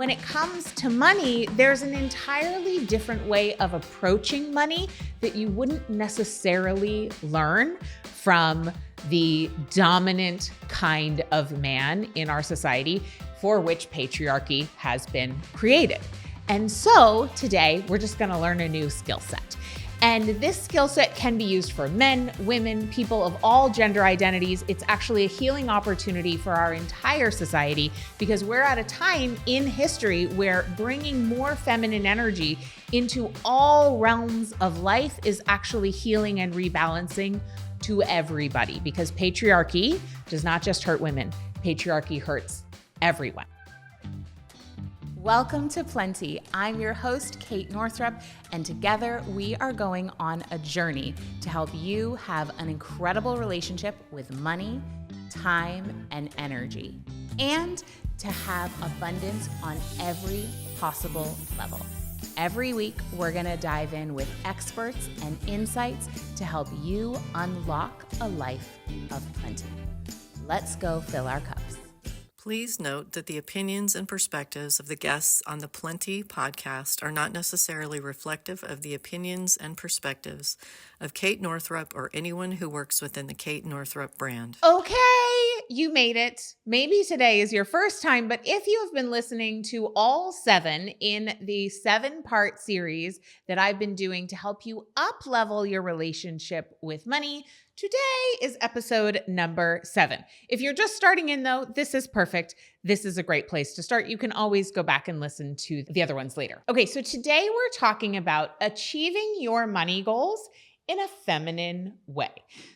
when it comes to money, there's an entirely different way of approaching money that you wouldn't necessarily learn from the dominant kind of man in our society for which patriarchy has been created. And so today we're just gonna learn a new skill set. And this skill set can be used for men, women, people of all gender identities. It's actually a healing opportunity for our entire society because we're at a time in history where bringing more feminine energy into all realms of life is actually healing and rebalancing to everybody, because patriarchy does not just hurt women. Patriarchy hurts everyone. Welcome to Plenty. I'm your host, Kate Northrup, and together we are going on a journey to help you have an incredible relationship with money, time, and energy, and to have abundance on every possible level. Every week, we're gonna dive in with experts and insights to help you unlock a life of plenty. Let's go fill our cups. Please note that the opinions and perspectives of the guests on the Plenty podcast are not necessarily reflective of the opinions and perspectives of Kate Northrup or anyone who works within the Kate Northrup brand. Okay, you made it. Maybe today is your first time, but if you have been listening to all 7 in the 7-part series that I've been doing to help you up-level your relationship with money, today is episode number 7. If you're just starting in though, this is perfect. This is a great place to start. You can always go back and listen to the other ones later. Okay, so today we're talking about achieving your money goals in a feminine way.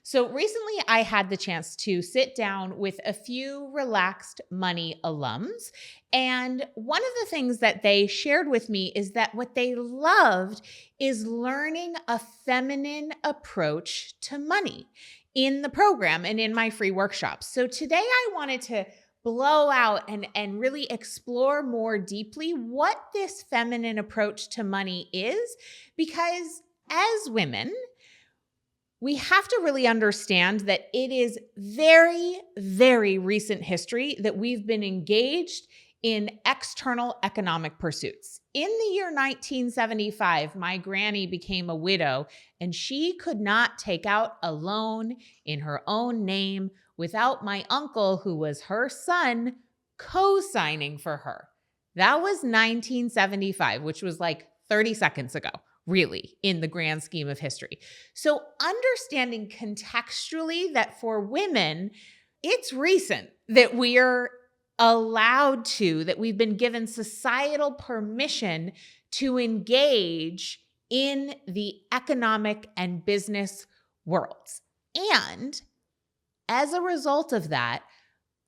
So recently I had the chance to sit down with a few relaxed money alums. And one of the things that they shared with me is that what they loved is learning a feminine approach to money in the program and in my free workshops. So today I wanted to blow out and really explore more deeply what this feminine approach to money is, because as women, we have to really understand that it is very, very recent history that we've been engaged in external economic pursuits. In the year 1975, my granny became a widow and she could not take out a loan in her own name without my uncle, who was her son, co-signing for her. That was 1975, which was like 30 seconds ago. Really, in the grand scheme of history. So understanding contextually that for women, it's recent that we're allowed to, that we've been given societal permission to engage in the economic and business worlds. And as a result of that,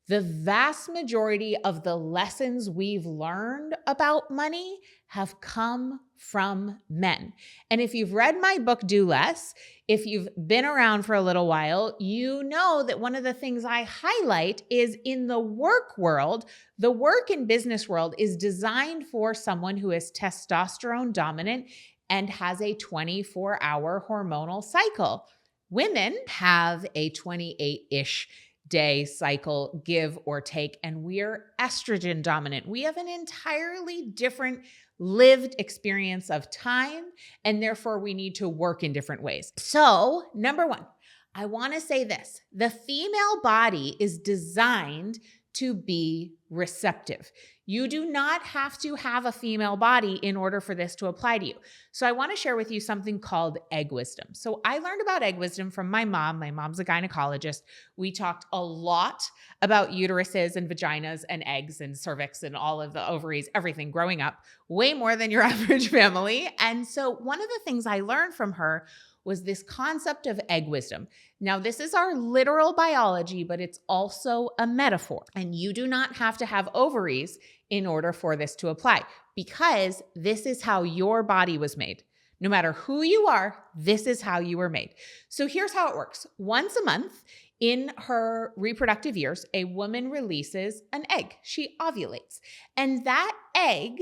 the vast majority of the lessons we've learned about money have come from men. And if you've read my book, Do Less, if you've been around for a little while, you know that one of the things I highlight is in the work world, the work and business world is designed for someone who is testosterone dominant and has a 24-hour hormonal cycle. Women have a 28-ish day cycle, give or take, and we're estrogen dominant. We have an entirely different lived experience of time, and therefore we need to work in different ways. So, number 1, I want to say this. The female body is designed to be receptive. You do not have to have a female body in order for this to apply to you. So I want to share with you something called egg wisdom. So I learned about egg wisdom from my mom. My mom's a gynecologist. We talked a lot about uteruses and vaginas and eggs and cervix and all of the ovaries, everything growing up, way more than your average family. And so one of the things I learned from her was this concept of egg wisdom. Now, this is our literal biology, but it's also a metaphor. And you do not have to have ovaries in order for this to apply, because this is how your body was made. No matter who you are, this is how you were made. So here's how it works. Once a month in her reproductive years, a woman releases an egg. She ovulates. And that egg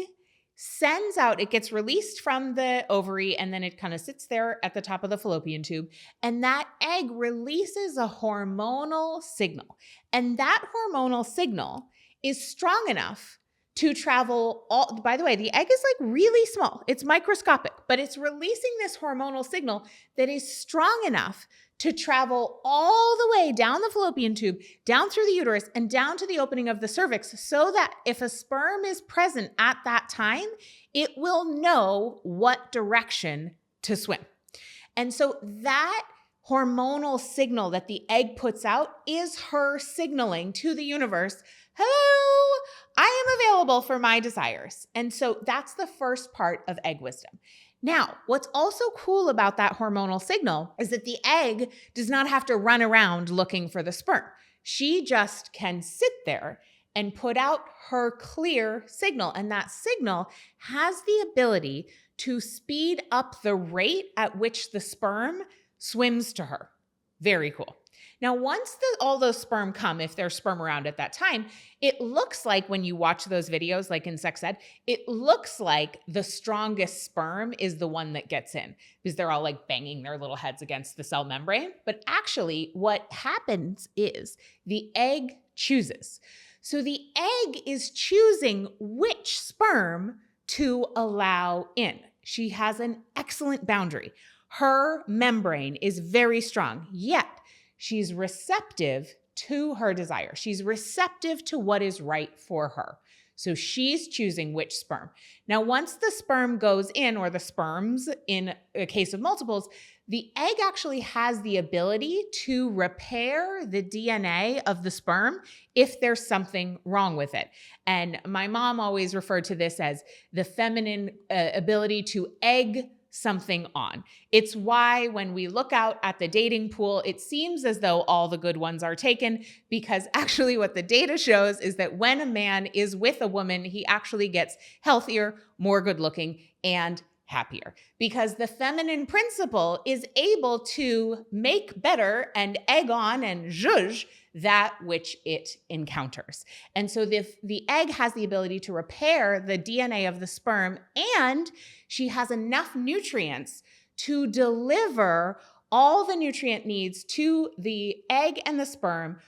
sends out, it gets released from the ovary, and then it kind of sits there at the top of the fallopian tube. And that egg releases a hormonal signal. And that hormonal signal is strong enough to travel all, by the way, the egg is like really small. It's microscopic, but it's releasing this hormonal signal that is strong enough to travel all the way down the fallopian tube, down through the uterus, and down to the opening of the cervix, so that if a sperm is present at that time, it will know what direction to swim. And so that hormonal signal that the egg puts out is her signaling to the universe, hello, I am available for my desires. And so that's the first part of egg wisdom. Now, what's also cool about that hormonal signal is that the egg does not have to run around looking for the sperm. She just can sit there and put out her clear signal. And that signal has the ability to speed up the rate at which the sperm swims to her. Very cool. Now, once all those sperm come, if there's sperm around at that time, it looks like when you watch those videos, like in sex ed, it looks like the strongest sperm is the one that gets in because they're all like banging their little heads against the cell membrane. But actually what happens is the egg chooses. So the egg is choosing which sperm to allow in. She has an excellent boundary. Her membrane is very strong, yet she's receptive to her desire. She's receptive to what is right for her. So she's choosing which sperm. Now, once the sperm goes in, or the sperms in a case of multiples, the egg actually has the ability to repair the DNA of the sperm if there's something wrong with it. And my mom always referred to this as the feminine ability to egg something on. It's why when we look out at the dating pool, it seems as though all the good ones are taken, because actually what the data shows is that when a man is with a woman, he actually gets healthier, more good looking, and happier, because the feminine principle is able to make better and egg on and zhuzh that which it encounters. And so the egg has the ability to repair the DNA of the sperm, and she has enough nutrients to deliver all the nutrient needs to the egg and the sperm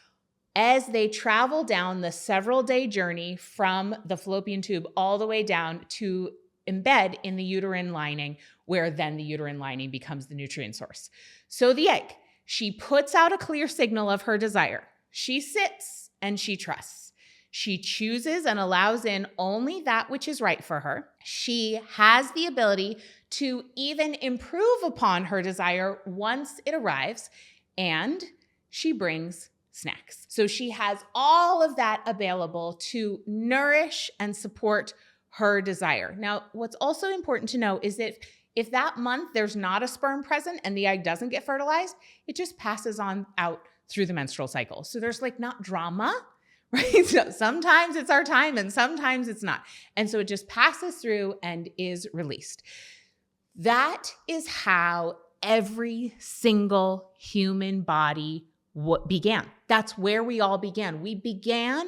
as they travel down the several-day journey from the fallopian tube all the way down to embed in the uterine lining, where then the uterine lining becomes the nutrient source. So the egg, she puts out a clear signal of her desire. She sits and she trusts. She chooses and allows in only that which is right for her. She has the ability to even improve upon her desire once it arrives, and she brings snacks. So she has all of that available to nourish and support her desire. Now, what's also important to know is that if that month there's not a sperm present and the egg doesn't get fertilized, it just passes on out through the menstrual cycle. So there's like not drama, right? So sometimes it's our time and sometimes it's not. And so it just passes through and is released. That is how every single human body began. That's where we all began. We began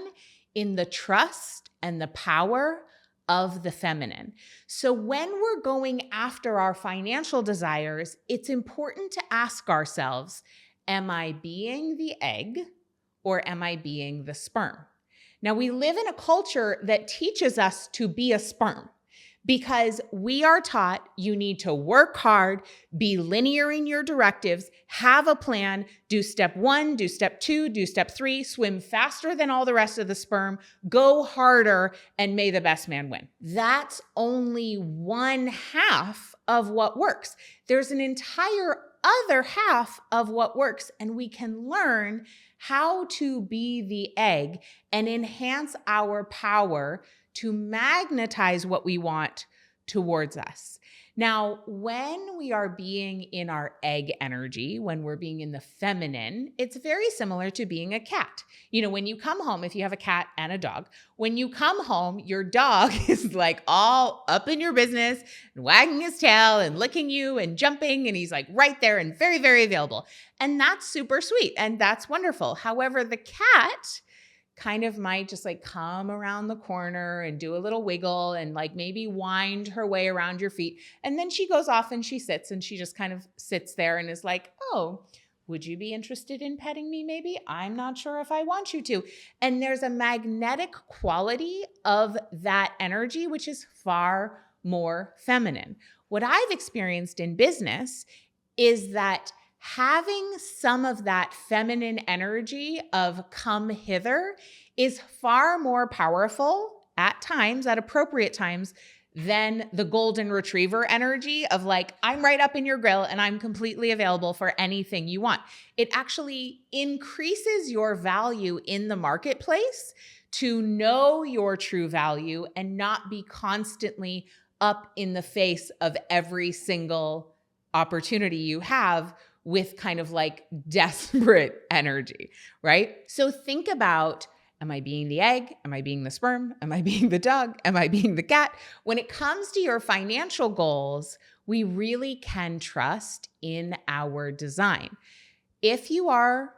in the trust and the power of the feminine. So when we're going after our financial desires, it's important to ask ourselves, am I being the egg or am I being the sperm? Now, we live in a culture that teaches us to be a sperm, because we are taught you need to work hard, be linear in your directives, have a plan, do step 1, do step 2, do step 3, swim faster than all the rest of the sperm, go harder, and may the best man win. That's only one half of what works. There's an entire other half of what works, and we can learn how to be the egg and enhance our power to magnetize what we want towards us. Now, when we are being in our egg energy, when we're being in the feminine, it's very similar to being a cat. You know, when you come home, if you have a cat and a dog, when you come home, your dog is like all up in your business and wagging his tail and licking you and jumping, and he's like right there and very, very available. And that's super sweet and that's wonderful. However, the cat kind of might just like come around the corner and do a little wiggle and like maybe wind her way around your feet. And then she goes off and she sits and she just kind of sits there and is like, oh, Would you be interested in petting me maybe? I'm not sure if I want you to. And there's a magnetic quality of that energy, which is far more feminine. What I've experienced in business is that having some of that feminine energy of come hither is far more powerful at times, at appropriate times, than the golden retriever energy of like, I'm right up in your grill and I'm completely available for anything you want. It actually increases your value in the marketplace to know your true value and not be constantly up in the face of every single opportunity you have with kind of like desperate energy, right? So think about, am I being the egg? Am I being the sperm? Am I being the dog? Am I being the cat? When it comes to your financial goals, we really can trust in our design. If you are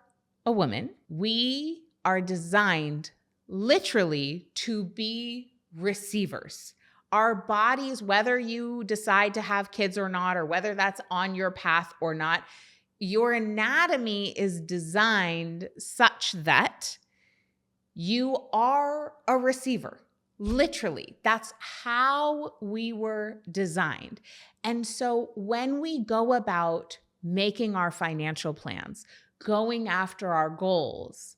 a woman, we are designed literally to be receivers. Our bodies, whether you decide to have kids or not, or whether that's on your path or not, your anatomy is designed such that you are a receiver. Literally, that's how we were designed. And so when we go about making our financial plans, going after our goals,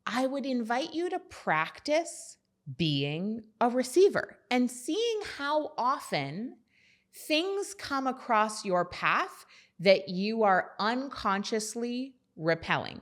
I would invite you to practice being a receiver and seeing how often things come across your path that you are unconsciously repelling.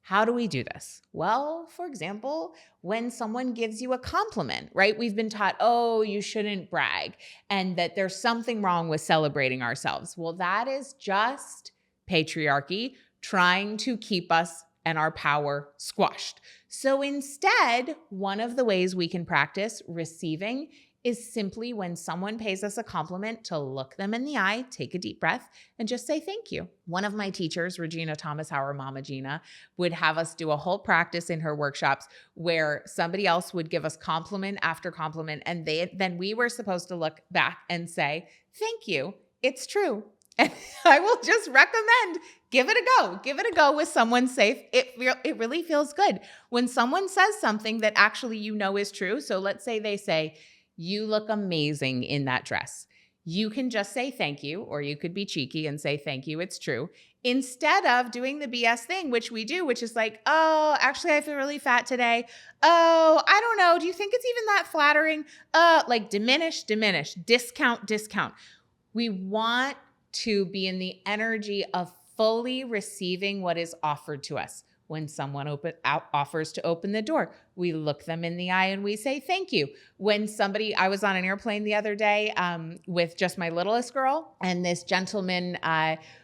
How do we do this? Well, for example, when someone gives you a compliment, right? We've been taught, oh, you shouldn't brag, and that there's something wrong with celebrating ourselves. Well, that is just patriarchy trying to keep us and our power squashed. So instead, one of the ways we can practice receiving is simply when someone pays us a compliment to look them in the eye, take a deep breath, and just say thank you. One of my teachers, Regina Thomas Hauer, Mama Gina, would have us do a whole practice in her workshops where somebody else would give us compliment after compliment, and then we were supposed to look back and say, thank you, it's true. And I will just recommend, give it a go. Give it a go with someone safe. It really feels good. When someone says something that actually you know is true, so let's say they say, you look amazing in that dress. You can just say thank you, or you could be cheeky and say thank you, it's true, instead of doing the BS thing, which we do, which is like, oh, actually, I feel really fat today. Oh, I don't know. Do you think it's even that flattering? Like diminish, discount. We want to be in the energy of fully receiving what is offered to us. When someone offers to open the door, we look them in the eye and we say thank you. When I was on an airplane the other day with just my littlest girl, and this gentleman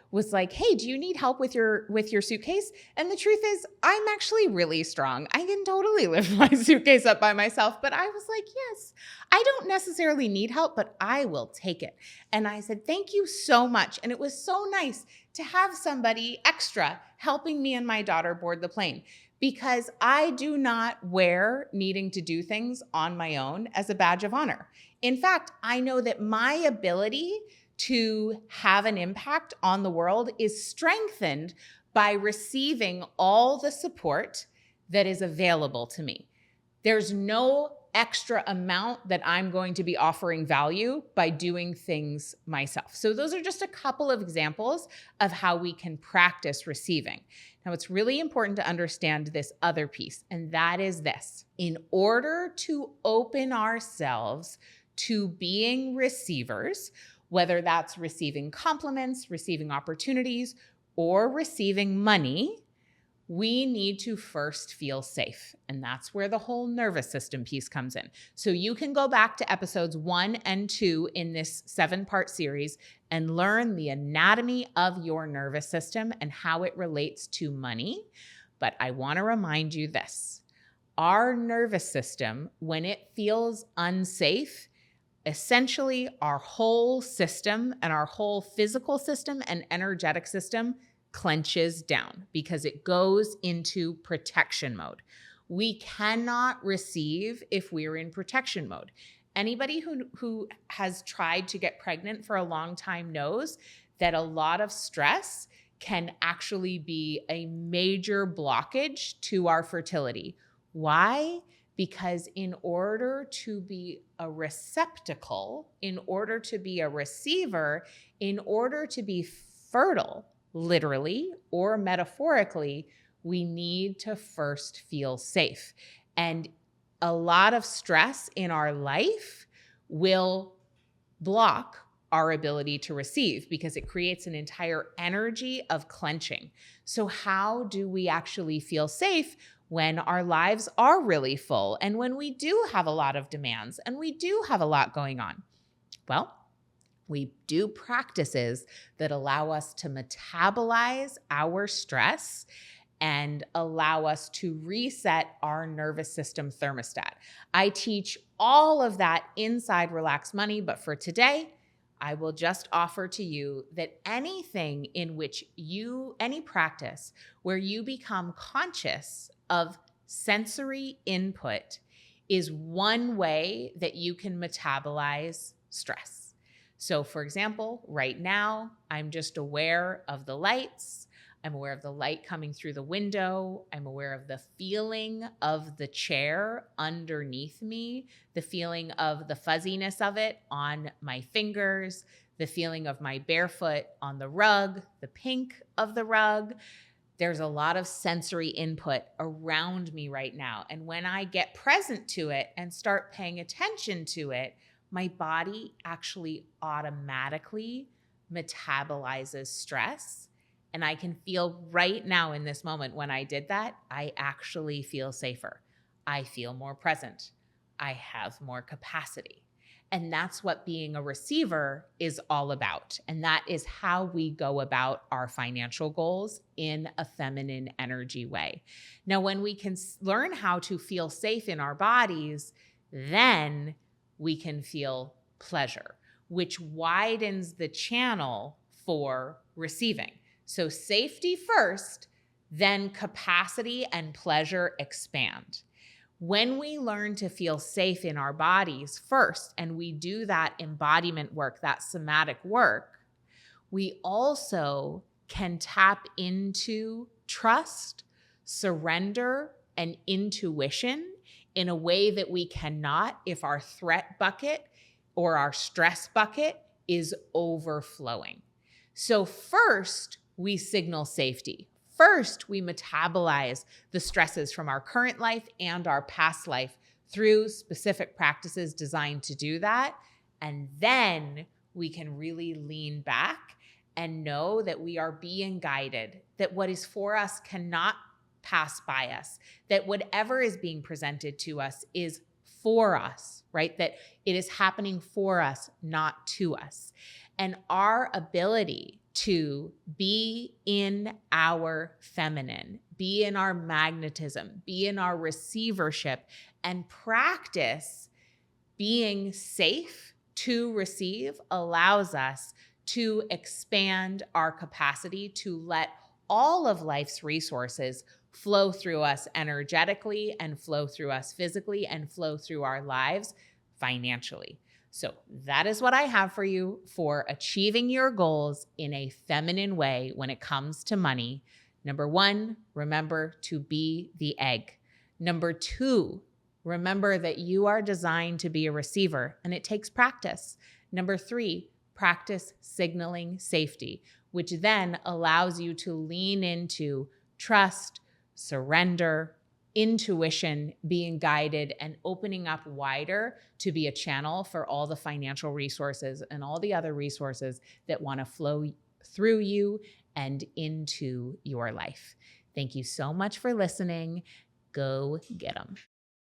was like, hey, do you need help with your suitcase? And the truth is, I'm actually really strong. I can totally lift my suitcase up by myself. But I was like, yes, I don't necessarily need help, but I will take it. And I said, thank you so much. And it was so nice to have somebody extra helping me and my daughter board the plane, because I do not wear needing to do things on my own as a badge of honor. In fact, I know that my ability to have an impact on the world is strengthened by receiving all the support that is available to me. There's no extra amount that I'm going to be offering value by doing things myself. So those are just a couple of examples of how we can practice receiving. Now, it's really important to understand this other piece, and that is this. In order to open ourselves to being receivers, whether that's receiving compliments, receiving opportunities, or receiving money, we need to first feel safe. And that's where the whole nervous system piece comes in. So you can go back to episodes 1 and 2 in this 7-part series and learn the anatomy of your nervous system and how it relates to money. But I want to remind you this. Our nervous system, when it feels unsafe, essentially our whole system and our whole physical system and energetic system clenches down because it goes into protection mode. We cannot receive if we're in protection mode. Anybody who has tried to get pregnant for a long time knows that a lot of stress can actually be a major blockage to our fertility. Why? Because in order to be a receptacle, in order to be a receiver, in order to be fertile, literally or metaphorically, we need to first feel safe. And a lot of stress in our life will block our ability to receive because it creates an entire energy of clenching. So, how do we actually feel safe when our lives are really full and when we do have a lot of demands and we do have a lot going on? Well, we do practices that allow us to metabolize our stress and allow us to reset our nervous system thermostat. I teach all of that inside Relax Money, but for today, I will just offer to you that anything in which any practice where you become conscious of sensory input is one way that you can metabolize stress. So, for example, right now, I'm just aware of the lights. I'm aware of the light coming through the window. I'm aware of the feeling of the chair underneath me, the feeling of the fuzziness of it on my fingers, the feeling of my barefoot on the rug, the pink of the rug. There's a lot of sensory input around me right now. And when I get present to it and start paying attention to it, my body actually automatically metabolizes stress. And I can feel right now in this moment when I did that, I actually feel safer. I feel more present. I have more capacity. And that's what being a receiver is all about. And that is how we go about our financial goals in a feminine energy way. Now, when we can learn how to feel safe in our bodies, then we can feel pleasure, which widens the channel for receiving. So safety first, then capacity and pleasure expand. When we learn to feel safe in our bodies first, and we do that embodiment work, that somatic work, we also can tap into trust, surrender, and intuition in a way that we cannot if our threat bucket or our stress bucket is overflowing. So first, we signal safety. First, we metabolize the stresses from our current life and our past life through specific practices designed to do that. And then we can really lean back and know that we are being guided, that what is for us cannot pass by us, that whatever is being presented to us is for us, right? That it is happening for us, not to us. And our ability to be in our feminine, be in our magnetism, be in our receivership, and practice being safe to receive allows us to expand our capacity to let all of life's resources flow through us energetically and flow through us physically and flow through our lives financially. So that is what I have for you for achieving your goals in a feminine way when it comes to money. Number one, remember to be the egg. Number two, remember that you are designed to be a receiver and it takes practice. Number three, practice signaling safety, which then allows you to lean into trust, surrender, intuition, being guided, and opening up wider to be a channel for all the financial resources and all the other resources that want to flow through you and into your life. Thank you so much for listening. Go get them.